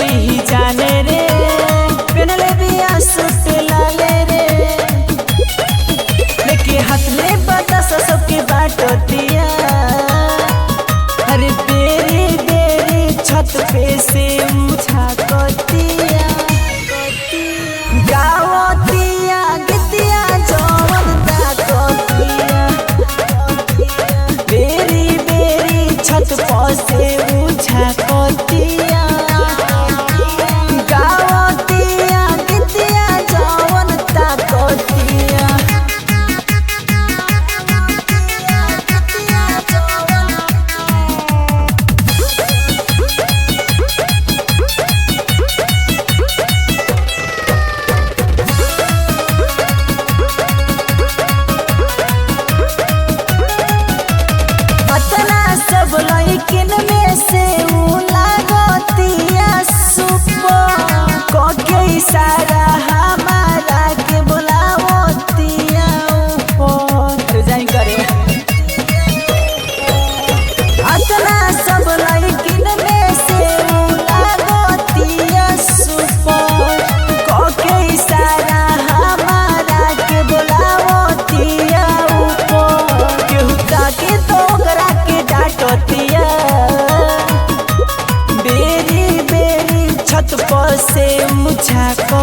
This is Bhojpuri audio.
ली जाने रे पेनले बिया सुट लाले रे लेके हाथ में बतासा सबके बाटो दिया। अरे बेरी बेरी छत पे से मुझा को दिया गावतिया गितिया जवरदा को दिया। बेरी बेरी छत पे से मुझा को दिया गावतिया गितिया जवरदा को दिया। सब लइकिन में से उ लागतिया सुपर कोके इशारा हमारा के बुलावतिया ऊपर तो जाई करे। अतना सब लइकिन में से उ लागतिया सुपर कोके इशारा हमारा के बुलावतिया ऊपर केहू ताके तो करा के डांटतिया। बेरी बेरी छत पर से मुझा को